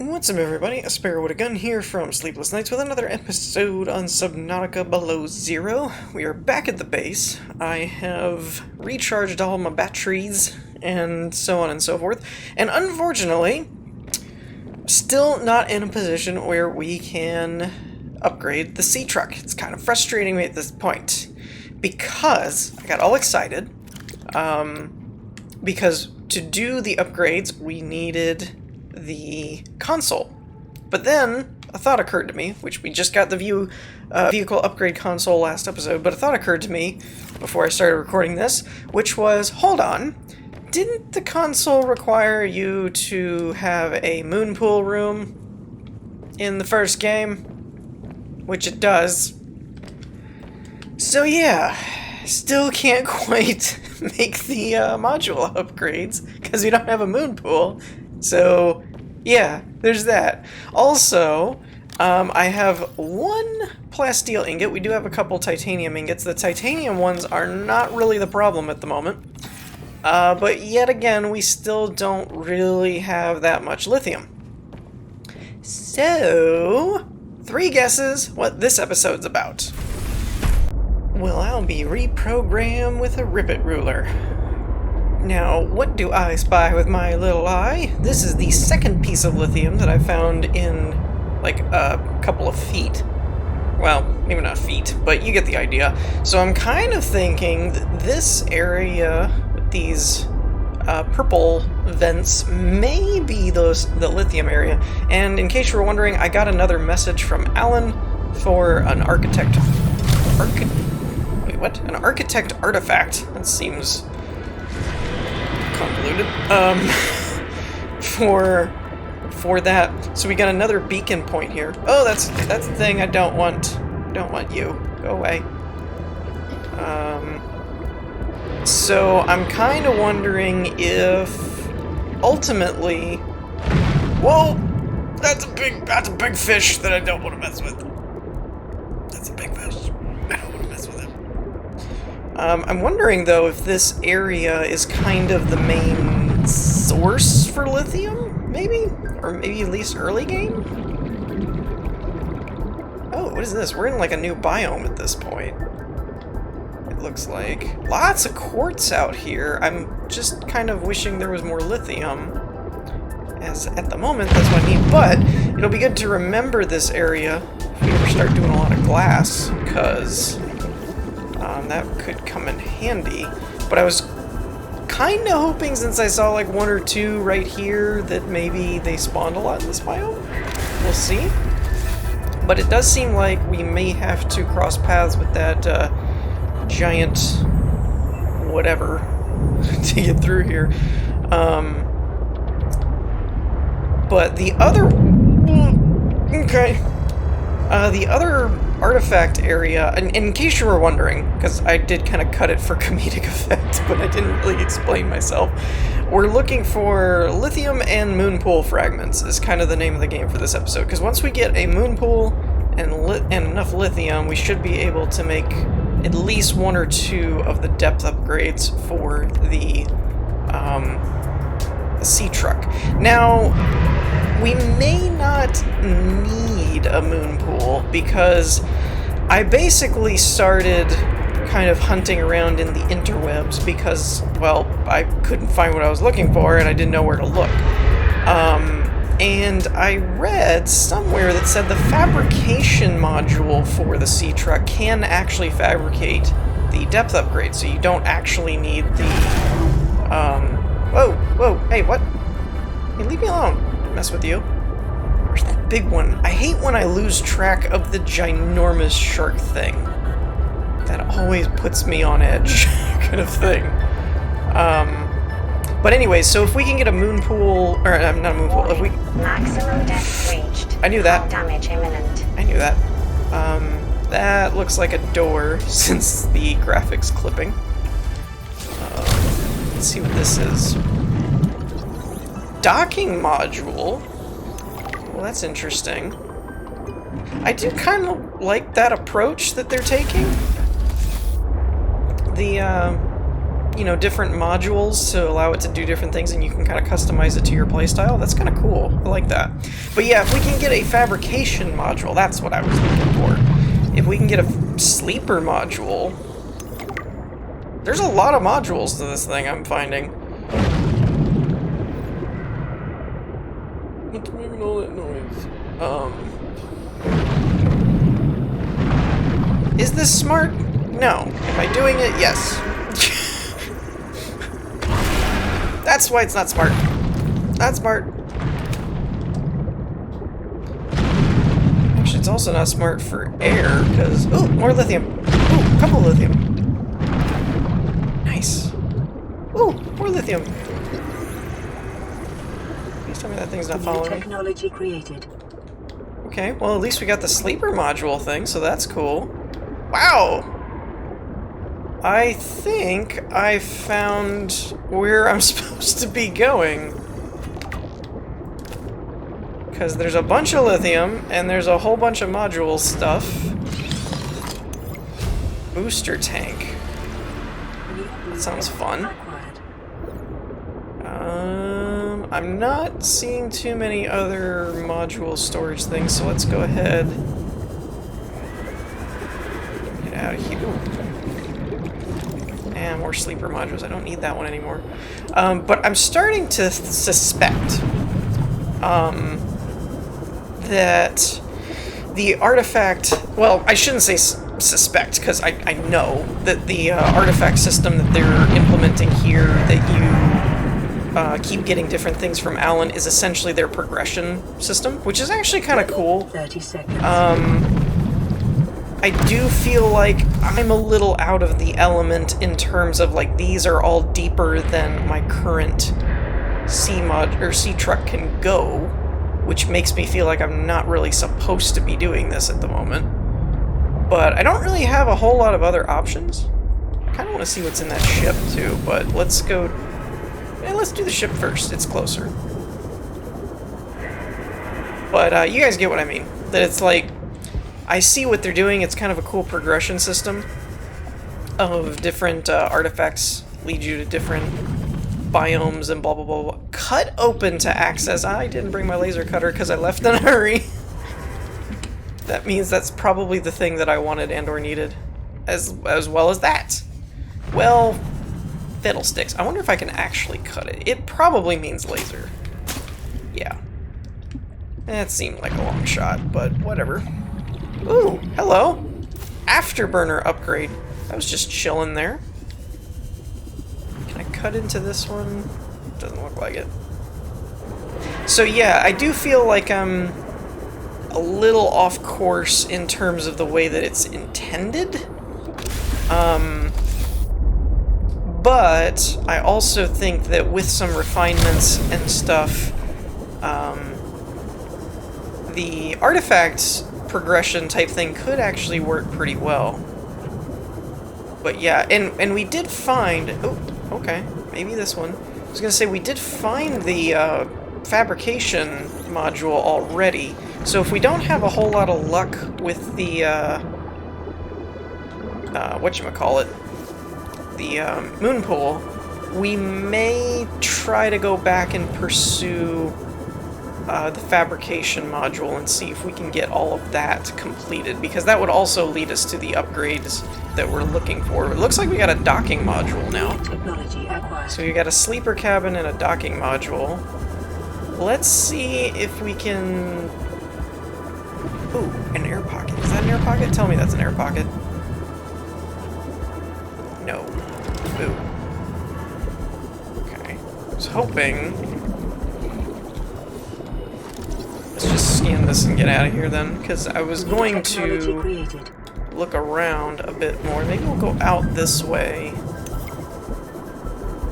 What's up, everybody? A Sparrow with a Gun here from Sleepless with another episode on Subnautica Below Zero. We are back at the base. I have recharged all my batteries and so on and so forth. And unfortunately, still not in a position where we can upgrade the sea truck. It's kind of frustrating me at this point because I got all excited because to do the upgrades we needed the console. But then a thought occurred to me, which we just got the vehicle upgrade console last episode, but a thought occurred to me before I started recording this, which was, hold on, didn't the console require you to have a moon pool room in the first game? Which it does. So yeah, still can't quite make the module upgrades because we don't have a moon pool. So yeah, there's that. Also, I have one plasteel ingot. We do have a couple titanium ingots. The titanium ones are not really the problem at the moment. But yet again, we still don't really have that much lithium. So, 3 guesses what this episode's about. Well, I'll be reprogrammed with a ribbit ruler. Now, what do I spy with my little eye? This is the second piece of lithium that I found in, like, a couple of feet. Well, maybe not feet, but you get the idea. So I'm kind of thinking that this area with these purple vents may be the lithium area. And in case you were wondering, I got another message from Alan for an architect... Wait, what? An architect artifact. That seems convoluted. For that. So we got another beacon point here. Oh, that's the thing I don't want. Don't want you. Go away. So I'm kind of wondering if ultimately, whoa, that's a big fish that I don't want to mess with. That's a big fish. I don't want to mess with it. I'm wondering though if this area is kind of the main source for lithium, maybe? Or maybe at least early game? Oh, what is this? We're in like a new biome at this point. It looks like. Lots of quartz out here. I'm just kind of wishing there was more lithium. As at the moment, that's what I need. But it'll be good to remember this area if we ever start doing a lot of glass, because that could come in handy. But I was kind of hoping, since I saw like 1 or 2 right here, that maybe they spawned a lot in this biome. We'll see. But it does seem like we may have to cross paths with that giant whatever to get through here. But the other... Okay. The other artifact area, and in case you were wondering, because I did kind of cut it for comedic effect, but I didn't really explain myself, we're looking for lithium and moon pool fragments is kind of the name of the game for this episode, because once we get a moon pool and enough lithium, we should be able to make at least 1 or 2 of the depth upgrades for the sea truck. Now, we may not need a moon pool because I basically started kind of hunting around in the interwebs because, well, I couldn't find what I was looking for and I didn't know where to look. And I read somewhere that said the fabrication module for the sea truck can actually fabricate the depth upgrade, so you don't actually need the, whoa, hey, what? Hey, leave me alone. Mess with you. Where's that big one? I hate when I lose track of the ginormous shark thing. That always puts me on edge, kind of thing. But anyway, so if we can get a moon pool, or not a moon pool, if we... Maximum depth reached. I knew that. Hull damage imminent. I knew that. That looks like a door since the graphics clipping. Let's see what this is. Docking module? Well, that's interesting. I do kind of like that approach that they're taking. The you know, different modules to allow it to do different things, and you can kind of customize it to your playstyle. That's kind of cool. I like that. But yeah, if we can get a fabrication module, that's what I was looking for. If we can get a sleeper module... There's a lot of modules to this thing, I'm finding. What's making all that noise? Is this smart? No. Am I doing it? Yes. That's why it's not smart. Not smart. Actually, it's also not smart for air, because... Ooh, more lithium. Ooh, a couple of lithium. Nice. Ooh, more lithium. Please tell me that thing's not following me. Technology created. Okay, well at least we got the sleeper module thing, so that's cool. Wow! I think I found where I'm supposed to be going. Because there's a bunch of lithium, and there's a whole bunch of module stuff. Booster tank. That sounds fun. I'm not seeing too many other module storage things, so let's go ahead. Get out of here. Ooh. And more sleeper modules. I don't need that one anymore. But I'm starting to suspect that the artifact... Well, I shouldn't say suspect, because I know that the artifact system that they're implementing here, that you keep getting different things from Alan, is essentially their progression system, which is actually kind of cool. 30 seconds. I do feel like I'm a little out of the element in terms of, like, these are all deeper than my current sea truck can go, which makes me feel like I'm not really supposed to be doing this at the moment. But I don't really have a whole lot of other options. I kind of want to see what's in that ship, too, but let's go... Yeah, let's do the ship first. It's closer. But you guys get what I mean. That it's like... I see what they're doing. It's kind of a cool progression system of different artifacts lead you to different biomes and blah, blah, blah, blah. Cut open to access. I didn't bring my laser cutter because I left in a hurry. That means that's probably the thing that I wanted and or needed, as well as that. Well, fiddlesticks. I wonder if I can actually cut it. It probably means laser. Yeah. That seemed like a long shot, but whatever. Ooh, hello. Afterburner upgrade. I was just chilling there. Can I cut into this one? Doesn't look like it. So yeah, I do feel like I'm a little off course in terms of the way that it's intended. But I also think that with some refinements and stuff, the artifacts progression type thing could actually work pretty well. But yeah, and we did find... Oh, okay, maybe this one. I was gonna say, we did find the fabrication module already. So if we don't have a whole lot of luck with the, whatchamacallit, the moon pool, we may try to go back and pursue the fabrication module and see if we can get all of that completed, because that would also lead us to the upgrades that we're looking for. It looks like we got a docking module now. So we got a sleeper cabin and a docking module. Let's see if we can... Ooh, an air pocket. Is that an air pocket? Tell me that's an air pocket. No. Ooh. Okay. I was hoping... Let's just scan this and get out of here then, because I was going to look around a bit more. Maybe we'll go out this way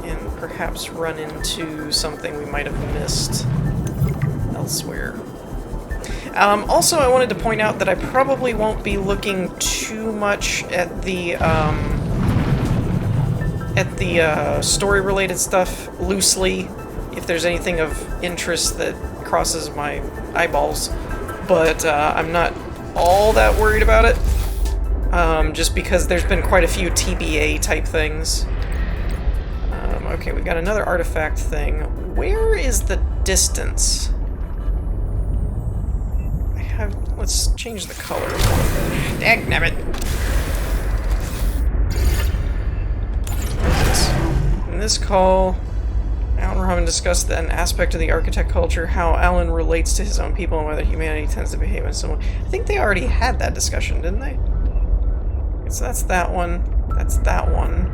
and perhaps run into something we might have missed elsewhere. Also, I wanted to point out that I probably won't be looking too much at the story-related stuff loosely, if there's anything of interest that crosses my eyeballs, but I'm not all that worried about it, just because there's been quite a few TBA type things Okay, we got another artifact thing. Where is the distance? Let's change the color. Dagnabbit! In this call, Alan and Robin discussed an aspect of the architect culture, how Alan relates to his own people and whether humanity tends to behave in some way. I think they already had that discussion, didn't they? Okay, so that's that one. That's that one.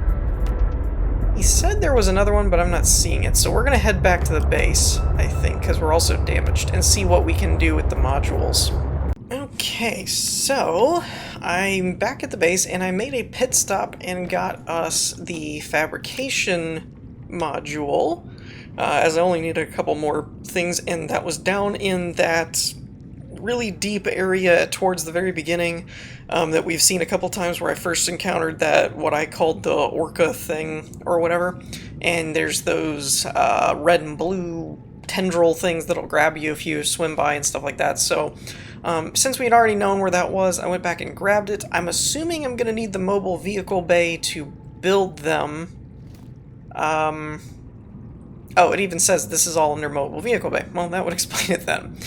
He said there was another one, but I'm not seeing it. So we're going to head back to the base, I think, because we're also damaged, and see what we can do with the modules. Okay, so I'm back at the base, and I made a pit stop and got us the fabrication module, as I only needed a couple more things, and that was down in that really deep area towards the very beginning that we've seen a couple times, where I first encountered that, what I called the orca thing, or whatever, and there's those red and blue tendril things that'll grab you if you swim by and stuff like that. So since we'd already known where that was, I went back and grabbed it. I'm assuming I'm going to need the mobile vehicle bay to build them. Oh, it even says this is all under mobile vehicle bay. Well, that would explain it then.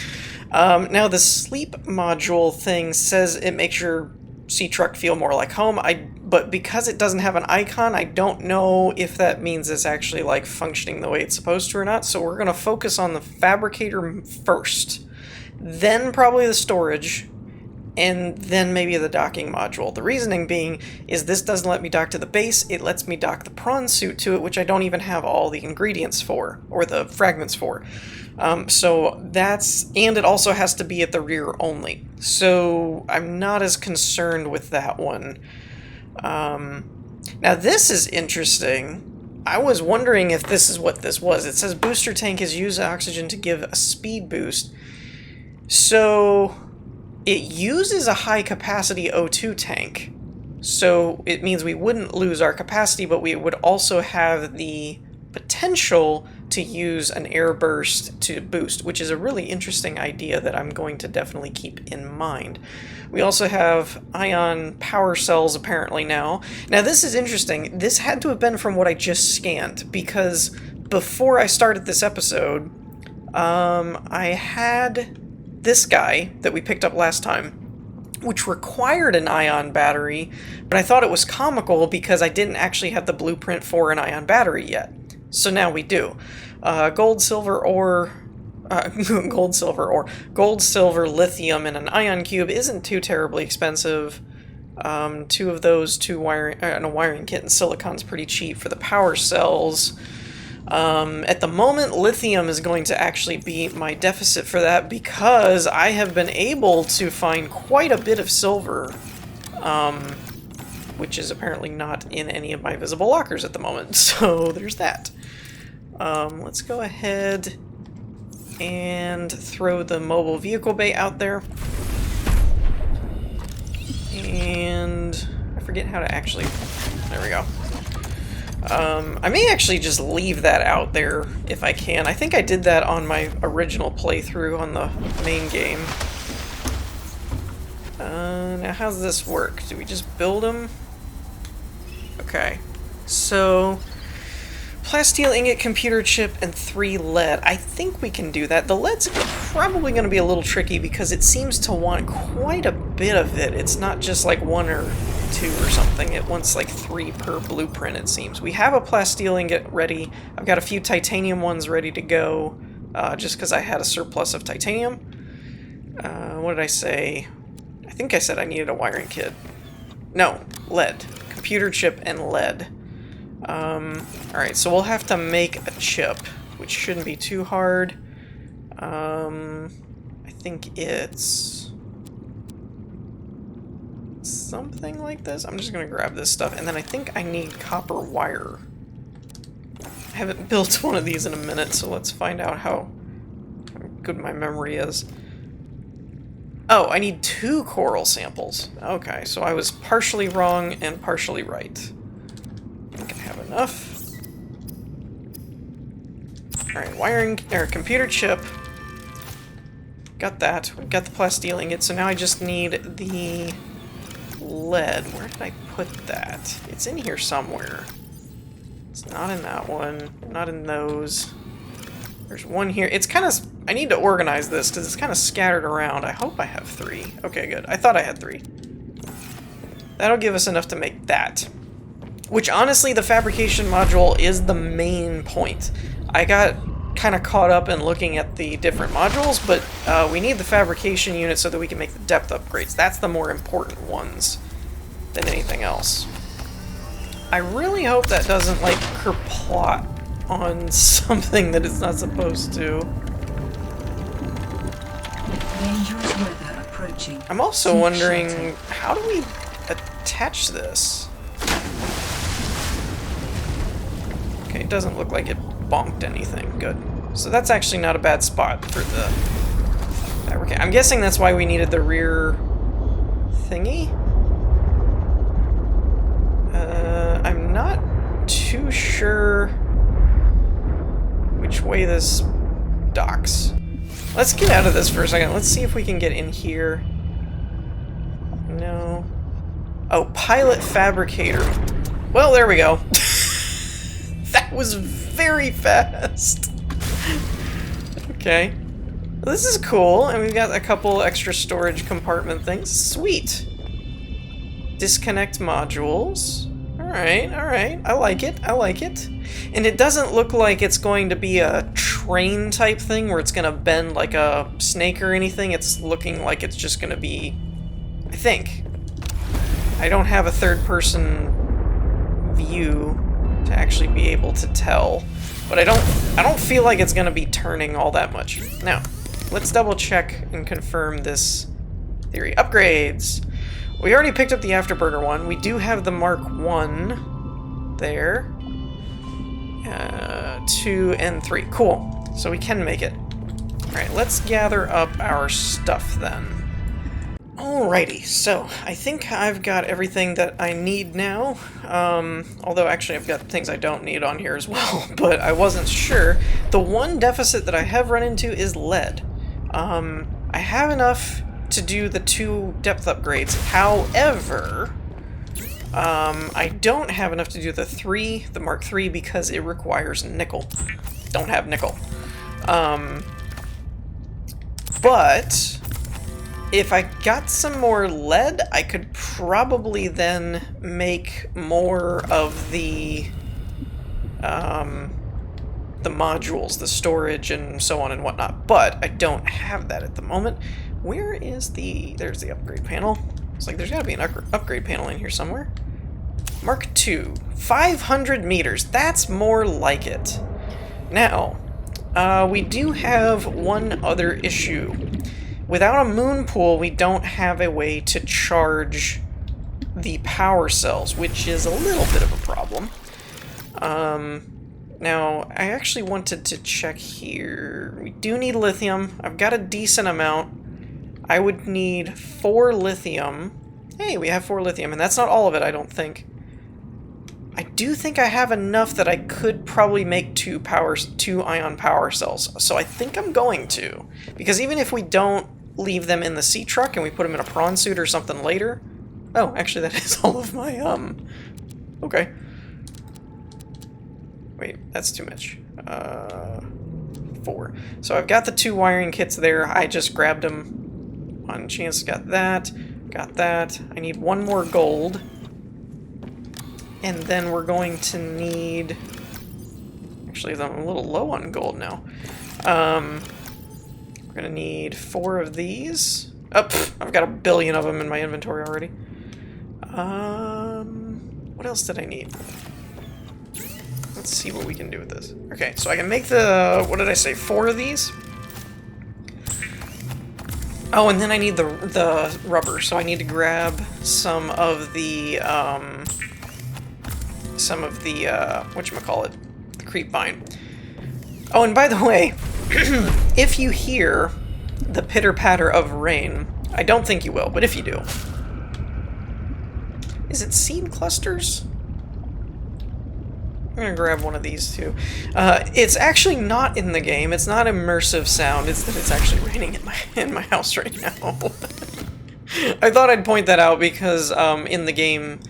Now, the sleep module thing says it makes your sea truck feel more like home. But because it doesn't have an icon, I don't know if that means it's actually like functioning the way it's supposed to or not. So we're going to focus on the fabricator first, then probably the storage, and then maybe the docking module. The reasoning being is this doesn't let me dock to the base, it lets me dock the prawn suit to it, which I don't even have all the ingredients for, or the fragments for. So that's, and it also has to be at the rear only. So I'm not as concerned with that one. Now this is interesting. I was wondering if this is what this was. It says booster tank is used oxygen to give a speed boost. So it uses a high capacity O2 tank. So it means we wouldn't lose our capacity, but we would also have the potential to use an air burst to boost, which is a really interesting idea that I'm going to definitely keep in mind. We also have ion power cells apparently now. Now this is interesting. This had to have been from what I just scanned, because before I started this episode, I had this guy that we picked up last time, which required an ion battery, but I thought it was comical because I didn't actually have the blueprint for an ion battery yet. So now we do. Gold, silver, ore, gold, silver, lithium, and an ion cube isn't too terribly expensive. Two of those, and a wiring kit, and silicon's pretty cheap for the power cells. At the moment, lithium is going to actually be my deficit for that, because I have been able to find quite a bit of silver, which is apparently not in any of my visible lockers at the moment, so there's that. Let's go ahead and throw the mobile vehicle bay out there. And I forget how to actually... There we go. I may actually just leave that out there if I can. I think I did that on my original playthrough on the main game. Now how does this work? Do we just build them? Okay. So, plasteel ingot, computer chip, and 3 lead. I think we can do that. The lead's probably going to be a little tricky because it seems to want quite a bit of it. It's not just like 1 or 2 or something. It wants like 3 per blueprint, it seems. We have a plasteel ingot ready. I've got a few titanium ones ready to go, just because I had a surplus of titanium. What did I say? I think I said I needed a wiring kit. No, lead. Computer chip and lead. Alright, so we'll have to make a chip, which shouldn't be too hard. I think it's something like this. I'm just gonna grab this stuff, and then I think I need copper wire. I haven't built one of these in a minute, so let's find out how good my memory is. Oh, I need 2 coral samples. Okay, so I was partially wrong and partially right. I think I have enough. Alright, wiring, or computer chip. Got that. We've got the plasteel ingot, so now I just need the lead. Where did I put that? It's in here somewhere. It's not in that one. Not in those. There's one here. It's kind of... I need to organize this because it's kind of scattered around. I hope I have 3. Okay, good. I thought I had 3. That'll give us enough to make that. Which, honestly, the fabrication module is the main point. I got kind of caught up in looking at the different modules, but we need the fabrication unit so that we can make the depth upgrades. That's the more important ones than anything else. I really hope that doesn't, like, kerplot on something that it's not supposed to. Dangerous weather approaching. I'm also wondering, how do we attach this? Okay, it doesn't look like it bonked anything. Good. So that's actually not a bad spot for the fabricate. I'm guessing that's why we needed the rear thingy? I'm not too sure which way this docks. Let's get out of this for a second. Let's see if we can get in here. No. Oh, pilot fabricator. Well, there we go. That was very fast. Okay. Well, this is cool, and we've got a couple extra storage compartment things. Sweet. Disconnect modules. Alright, alright. I like it. I like it. And it doesn't look like it's going to be a train type thing where it's going to bend like a snake or anything. It's looking like it's just going to be... I think. I don't have a third-person view to actually be able to tell. But I don't feel like it's going to be turning all that much. Now, let's double-check and confirm this theory. Upgrades! We already picked up the Afterburner one. We do have the Mark 1 there. 2 and 3. Cool. So we can make it. Alright, let's gather up our stuff then. Alrighty, so I think I've got everything that I need now. Although actually I've got things I don't need on here as well, but I wasn't sure. The one deficit that I have run into is lead. I have enough to do the 2 depth upgrades. However, I don't have enough to do the Mark 3, because it requires nickel. Don't have nickel. But if I got some more lead, I could probably then make more of the modules, the storage, and so on and whatnot. But I don't have that at the moment. Where is there's the upgrade panel. It's like there's gotta be an upgrade panel in here somewhere. Mark 2, 500 meters. That's more like it. Now, we do have one other issue. Without a moon pool, we don't have a way to charge the power cells, which is a little bit of a problem. Now, I actually wanted to check here. We do need lithium. I've got a decent amount. I would need 4 lithium. Hey, we have 4 lithium, and that's not all of it, I don't think. I do think I have enough that I could probably make 2 ion power cells. So I think I'm going to. Because even if we don't leave them in the sea truck and we put them in a prawn suit or something later... Oh, actually that is all of my, Okay. Wait, that's too much. 4. So I've got the 2 wiring kits there. I just grabbed them on chance. Got that. Got that. I need 1 more gold. And then we're going to need... Actually, I'm a little low on gold now. We're going to need 4 of these. Oh, I've got 1 billion of them in my inventory already. What else did I need? Let's see what we can do with this. Okay, so I can make the... What did I say? 4 of these? Oh, and then I need the rubber, so I need to grab some of the whatchamacallit, the creep vine. Oh, and by the way, if you hear the pitter-patter of rain, I don't think you will, but if you do. Is it seed clusters? I'm gonna grab one of these too. It's actually not in the game. It's not immersive sound. It's that it's actually raining in my house right now. I thought I'd point that out because in the game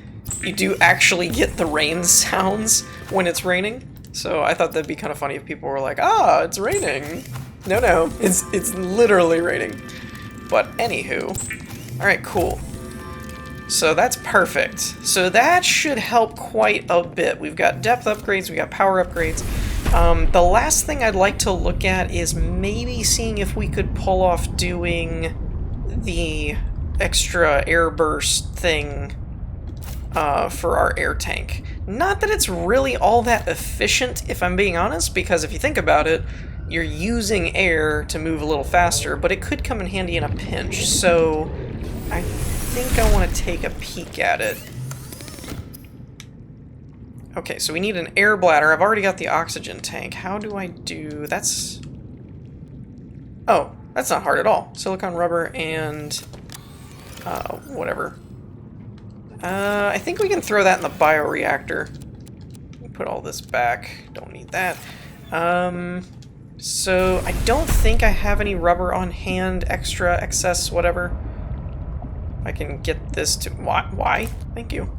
you do actually get the rain sounds, when it's raining. So I thought that'd be kind of funny if people were like, ah, it's raining. No, it's literally raining. But anywho, all right, cool. So that's perfect. So that should help quite a bit. We've got depth upgrades, we got power upgrades. The last thing I'd like to look at is maybe seeing if we could pull off doing the extra air burst thing for our air tank. Not that it's really all that efficient, if I'm being honest, because if you think about it, you're using air to move a little faster, but it could come in handy in a pinch, so I think I want to take a peek at it. Okay, so we need an air bladder. I've already got the oxygen tank. How do I do... That's... Oh, that's not hard at all. Silicon rubber and... whatever. I think we can throw that in the bioreactor. Put all this back. Don't need that. So I don't think I have any rubber on hand, extra, excess, whatever. I can get this to... Why? Thank you.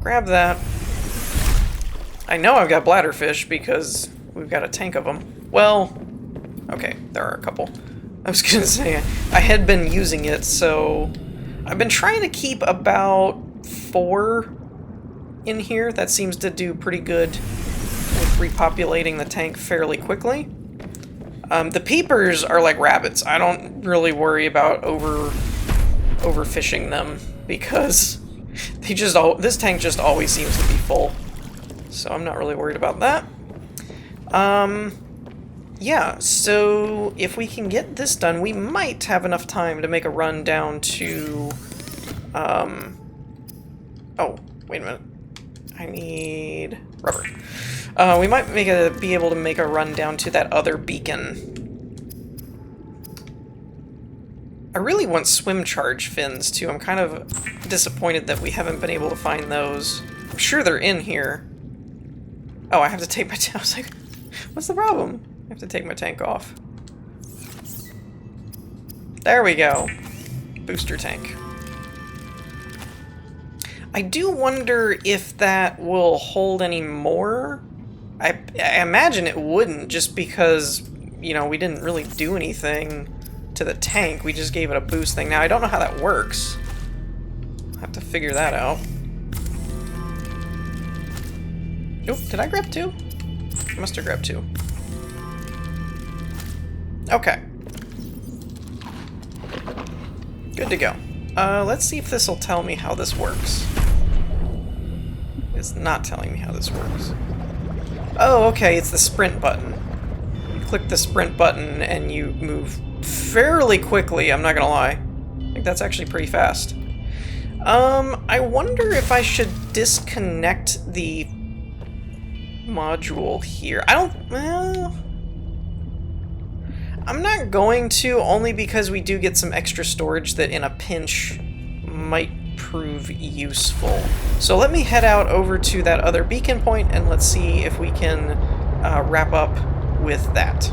Grab that. I know I've got bladderfish because we've got a tank of them. Well, okay, there are a couple. I was gonna say, I had been using it, so... I've been trying to keep about 4 in here. That seems to do pretty good with repopulating the tank fairly quickly. The peepers are like rabbits. I don't really worry about overfishing them because they just this tank just always seems to be full. So I'm not really worried about that. Yeah, so if we can get this done, we might have enough time to make a run down to, oh, wait a minute. I need rubber. We might be able to make a run down to that other beacon. I really want swim charge fins, too. I'm kind of disappointed that we haven't been able to find those. I'm sure they're in here. Oh, I have to take my... I was like, what's the problem? I have to take my tank off. There we go. Booster tank. I do wonder if that will hold any more. I imagine it wouldn't, just because, you know, we didn't really do anything to the tank. We just gave it a boost thing. Now, I don't know how that works. I'll have to figure that out. Oop, did I grab 2? I must have grabbed 2. Okay. Good to go. Let's see if this will tell me how this works. It's not telling me how this works. Oh, okay, it's the sprint button. You click the sprint button and you move fairly quickly, I'm not gonna lie. I think that's actually pretty fast. I wonder if I should disconnect the module here. Well, I'm not going to, only because we do get some extra storage that in a pinch might prove useful. So let me head out over to that other beacon point and let's see if we can wrap up with that.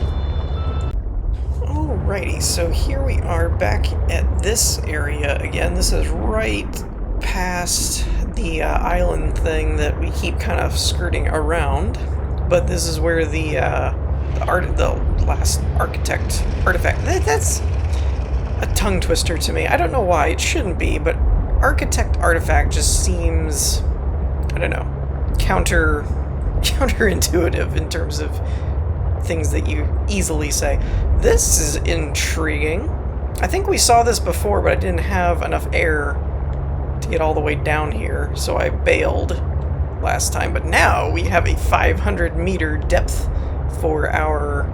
Alrighty, so here we are back at this area again. This is right past the island thing that we keep kind of skirting around, but this is where the last architect artifact. That's a tongue twister to me. I don't know why. It shouldn't be, but architect artifact just seems, I don't know, counterintuitive in terms of things that you easily say. This is intriguing. I think we saw this before, but I didn't have enough air to get all the way down here, so I bailed last time. But now we have a 500-meter depth for our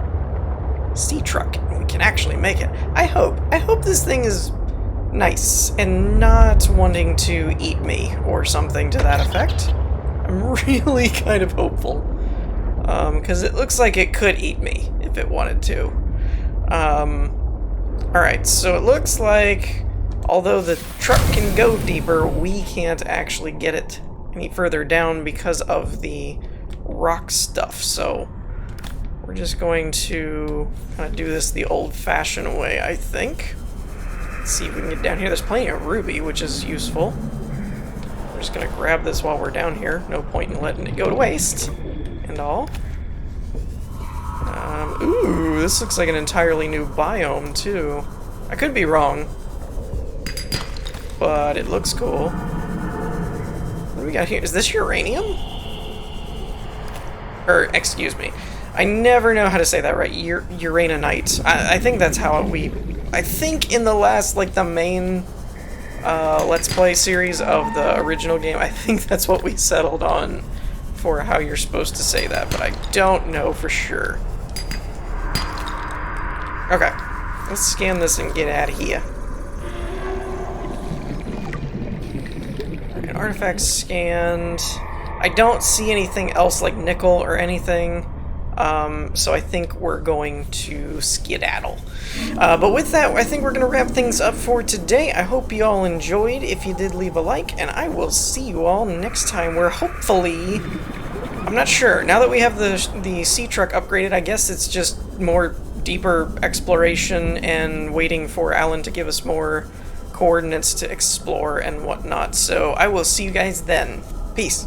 sea truck, and we can actually make it. I hope this thing is nice and not wanting to eat me or something to that effect. I'm really kind of hopeful, because it looks like it could eat me if it wanted to. Alright, so it looks like although the truck can go deeper, we can't actually get it any further down because of the rock stuff, so we're just going to kind of do this the old-fashioned way, I think. Let's see if we can get down here. There's plenty of ruby, which is useful. We're just gonna grab this while we're down here. No point in letting it go to waste. And all. Ooh, this looks like an entirely new biome, too. I could be wrong. But it looks cool. What do we got here? Is this uranium? Or, excuse me. I never know how to say that right. Uranite. I think that's how we... I think in the last, like, the main Let's Play series of the original game, I think that's what we settled on for how you're supposed to say that, but I don't know for sure. Okay. Let's scan this and get out of here. Alright, artifacts scanned. I don't see anything else like nickel or anything, so I think we're going to skedaddle. But with that, I think we're going to wrap things up for today. I hope you all enjoyed. If you did, leave a like, and I will see you all next time, where hopefully... I'm not sure. Now that we have the sea truck upgraded, I guess it's just more deeper exploration and waiting for Alan to give us more coordinates to explore and whatnot. So I will see you guys then. Peace.